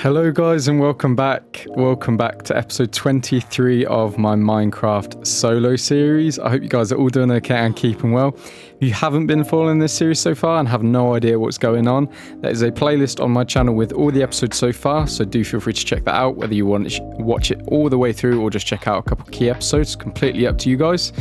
Hello guys and welcome back. Welcome back to episode 23 of my Minecraft solo series. I hope you guys are all doing okay and keeping well. If you haven't been following this series so far and have no idea what's going on, there is a playlist on my channel with all the episodes so far, so do feel free to check that out, whether you want to watch it all the way through or just check out a couple key episodes. Completely up to you guys.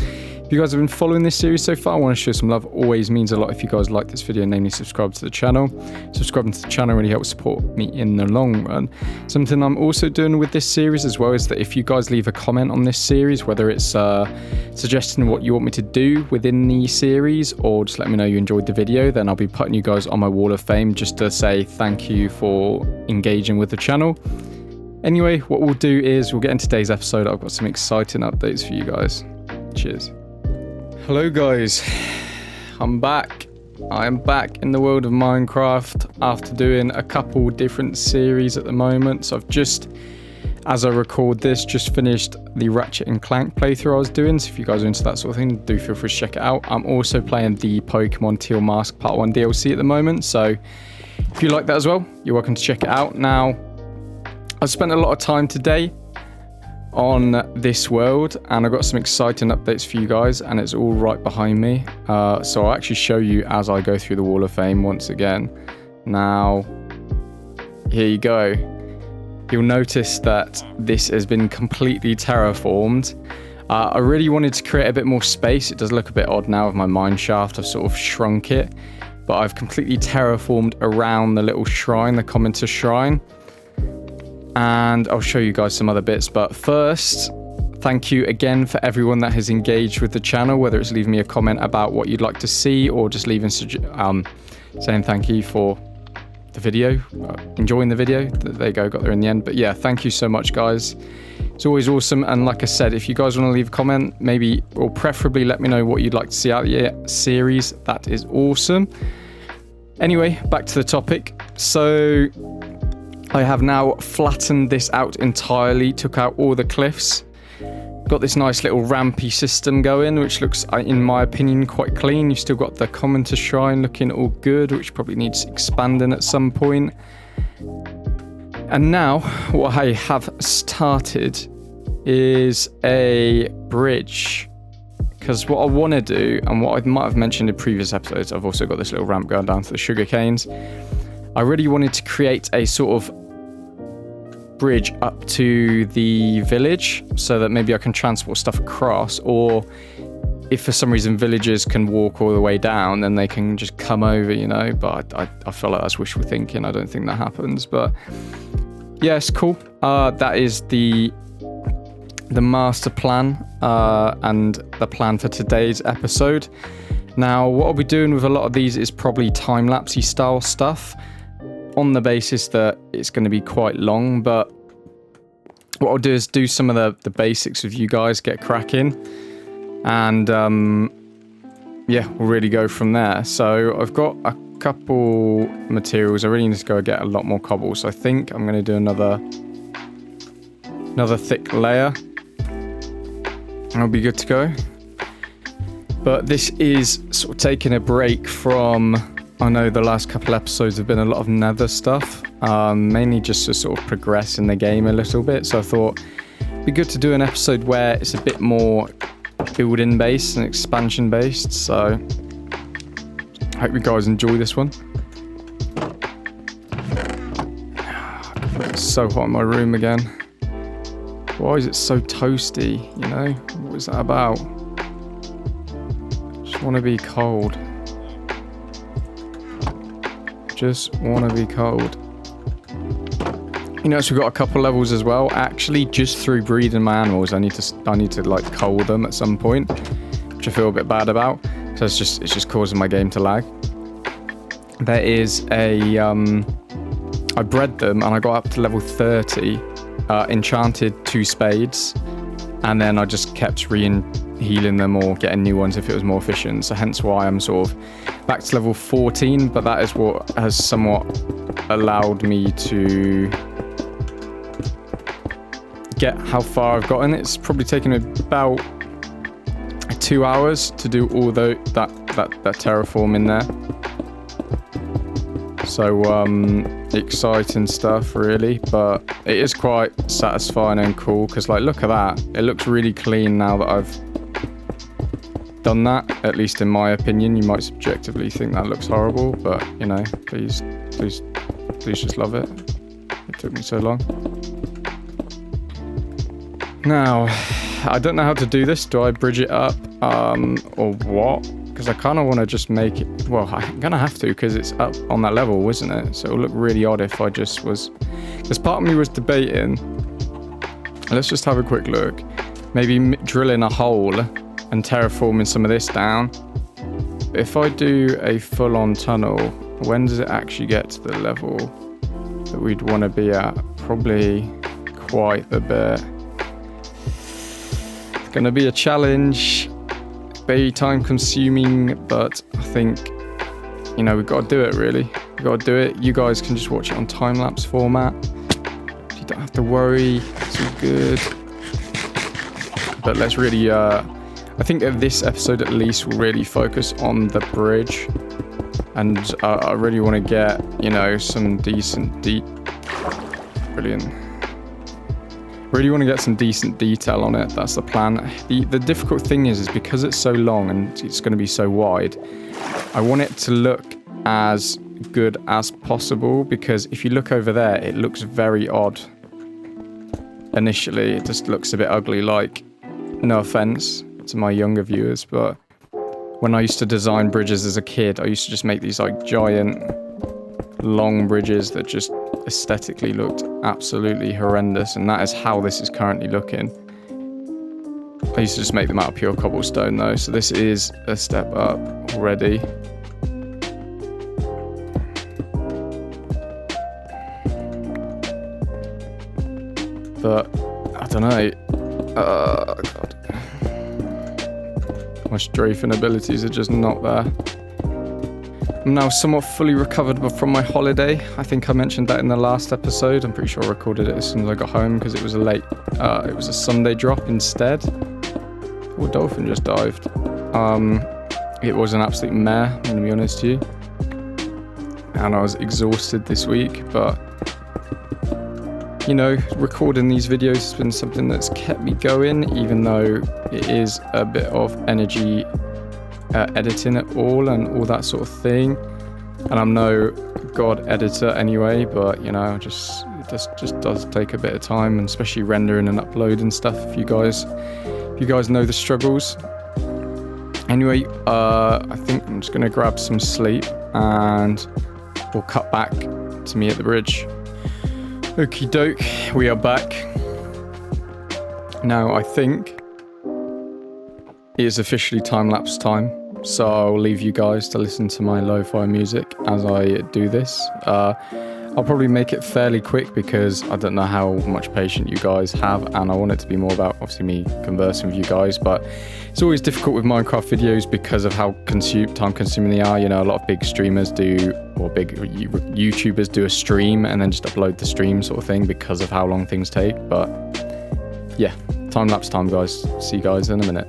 If you guys have been following this series so far, I want to show some love. Always means a lot if you guys like this video, namely subscribe to the channel. Subscribing to the channel really helps support me in the long run. Something I'm also doing with this series as well is that if you guys leave a comment on this series, whether it's suggesting what you want me to do within the series or just let me know you enjoyed the video, then I'll be putting you guys on my wall of fame just to say thank you for engaging with the channel. Anyway, what we'll do is we'll get into today's episode. I've got some exciting updates for you guys. Cheers. Hello guys, I'm back. I am back in the world of Minecraft after doing a couple different series at the moment. So I've just, as I record this, just finished the Ratchet and Clank playthrough I was doing. So if you guys are into that sort of thing, do feel free to check it out. I'm also playing the Pokemon Teal Mask Part 1 DLC at the moment. So if you like that as well, you're welcome to check it out. Now, I've spent a lot of time today on this world and I've got some exciting updates for you guys, and it's all right behind me, so I'll actually show you as I go through the wall of fame once again. Now here you go. You'll notice that this has been completely terraformed. I really wanted to create a bit more space. It does look a bit odd now with my mine shaft. I've sort of shrunk it, but I've completely terraformed around the little shrine, the commenter shrine. And I'll show you guys some other bits, but first, thank you again for everyone that has engaged with the channel, whether it's leaving me a comment about what you'd like to see or just leaving saying thank you for the video, enjoying the video. There you go, got there in the end. But yeah, thank you so much guys. It's always awesome, and like I said, if you guys want to leave a comment, maybe or preferably let me know what you'd like to see out of the series. That is awesome. Anyway, back to the topic. So I have now flattened this out entirely, took out all the cliffs. Got this nice little rampy system going, which looks, in my opinion, quite clean. You've still got the commenter shrine looking all good, which probably needs expanding at some point. And now, what I have started is a bridge. Because what I want to do, and what I might have mentioned in previous episodes, I've also got this little ramp going down to the sugar canes. I really wanted to create a sort of bridge up to the village so that maybe I can transport stuff across, or if for some reason villagers can walk all the way down, then they can just come over, you know. But I feel like that's wishful thinking. I don't think that happens, but yeah, it's cool. That is the master plan and the plan for today's episode. Now, what I'll be doing with a lot of these is probably time-lapsey style stuff, on the basis that it's going to be quite long, but what I'll do is do some of the basics with you guys, get cracking, and yeah, we'll really go from there. So I've got a couple materials. I really need to go get a lot more cobble, so I think I'm going to do another thick layer. I'll be good to go. But this is sort of taking a break from, I know the last couple episodes have been a lot of nether stuff, mainly just to sort of progress in the game a little bit. So I thought it'd be good to do an episode where it's a bit more building based and expansion based. So I hope you guys enjoy this one. It's so hot in my room again. Why is it so toasty, you know? What is that about? Just want to be cold. Just want to be cold. You know, so we've got a couple levels as well. Actually, just through breeding my animals, I need to like cull them at some point, which I feel a bit bad about. So it's just causing my game to lag. There is a I bred them and I got up to level 30, enchanted 2 spades, and then I just kept healing them or getting new ones if it was more efficient. So hence why I'm sort of back to level 14, but that is what has somewhat allowed me to get how far I've gotten. It's probably taken about 2 hours to do all that terraform in there. So exciting stuff really, but it is quite satisfying and cool because like look at that, it looks really clean now that I've done that, at least in my opinion. You might subjectively think that looks horrible, but you know, please just love it. It took me so long. Now I don't know how to do this. Do I bridge it up or what? Because I kind of want to just make it, well, I'm gonna have to because it's up on that level, isn't it? So it'll look really odd if I just was, because part of me was debating, let's just have a quick look, maybe drilling a hole and terraforming some of this down. If I do a full-on tunnel, when does it actually get to the level that we'd want to be at? Probably quite a bit. It's gonna be a challenge. Very time consuming, but I think, you know, we've got to do it really. We've got to do it. You guys can just watch it on time-lapse format. You don't have to worry, it's all good. But let's really, I think that this episode at least will really focus on the bridge. And I really want to get, you know, some decent brilliant. Really want to get some decent detail on it. That's the plan. The difficult thing is because it's so long and it's going to be so wide, I want it to look as good as possible, because if you look over there, it looks very odd. Initially, it just looks a bit ugly, like, no offense to my younger viewers, but when I used to design bridges as a kid, I used to just make these like giant, long bridges that just aesthetically looked absolutely horrendous, and that is how this is currently looking. I used to just make them out of pure cobblestone though, so this is a step up already. But I don't know. God. My strafing abilities are just not there. I'm now somewhat fully recovered from my holiday. I think I mentioned that in the last episode. I'm pretty sure I recorded it as soon as I got home because it was it was a Sunday drop instead. Oh, a dolphin just dived. It was an absolute mare, I'm gonna be honest to you. And I was exhausted this week, but you know, recording these videos has been something that's kept me going, even though it is a bit of energy editing it all and all that sort of thing. And I'm no god editor anyway, but you know, it just does take a bit of time, and especially rendering and uploading stuff. If you guys know the struggles. Anyway, I think I'm just gonna grab some sleep and we'll cut back to me at the bridge. Okie doke, we are back. Now I think it is officially time-lapse time, so I'll leave you guys to listen to my lo-fi music as I do this. I'll probably make it fairly quick because I don't know how much patience you guys have, and I want it to be more about obviously me conversing with you guys, but it's always difficult with Minecraft videos because of how time consuming they are. You know, a lot of big streamers do, or big YouTubers do a stream and then just upload the stream sort of thing because of how long things take. But yeah, time-lapse time, guys. See you guys in a minute.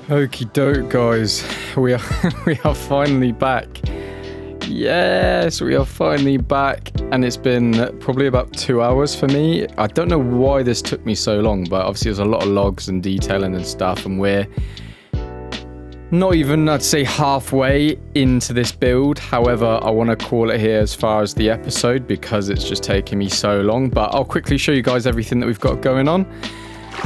Okie doke, guys. We are finally back. Yes, we are finally back, and it's been probably about 2 hours for me. I don't know why this took me so long, but obviously there's a lot of logs and detailing and stuff, and we're not even, I'd say, halfway into this build. However, I want to call it here as far as the episode because it's just taking me so long, but I'll quickly show you guys everything that we've got going on.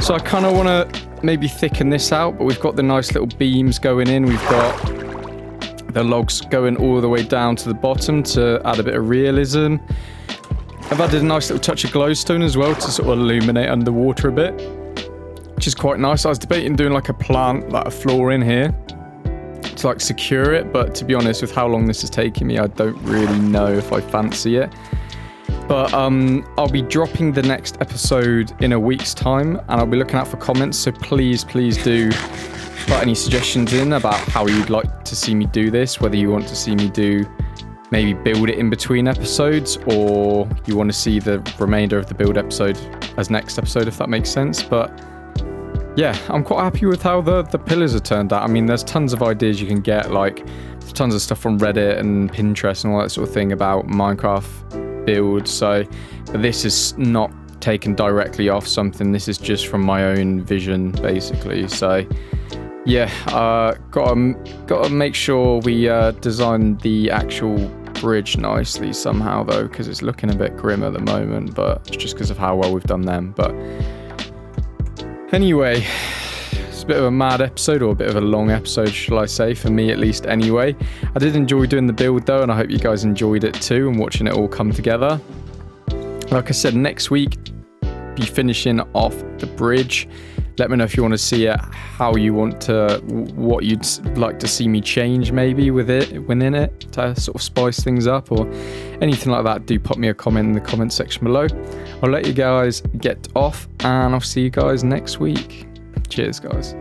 So I kind of want to maybe thicken this out, but we've got the nice little beams going in. We've got the logs going all the way down to the bottom to add a bit of realism. I've added a nice little touch of glowstone as well to sort of illuminate underwater a bit, which is quite nice. I was debating doing like a plant, like a floor in here to like secure it, but to be honest, with how long this is taking me, I don't really know if I fancy it. But I'll be dropping the next episode in a week's time, and I'll be looking out for comments, so please do put any suggestions in about how you'd like to see me do this, whether you want to see me do maybe build it in between episodes, or you want to see the remainder of the build episode as next episode, if that makes sense. But yeah, I'm quite happy with how the pillars are turned out. I mean, there's tons of ideas you can get, like tons of stuff from Reddit and Pinterest and all that sort of thing about Minecraft build, so this is not taken directly off something. This is just from my own vision, basically. So yeah, gotta make sure we design the actual bridge nicely somehow though, because it's looking a bit grim at the moment, but it's just because of how well we've done them. But anyway, it's a bit of a mad episode, or a bit of a long episode, shall I say, for me at least anyway. I did enjoy doing the build though, and I hope you guys enjoyed it too, and watching it all come together. Like I said, next week, be finishing off the bridge. Let me know if you want to see it, how you want to, what you'd like to see me change maybe within it to sort of spice things up, or anything like that. Do pop me a comment in the comment section below. I'll let you guys get off, and I'll see you guys next week. Cheers, guys.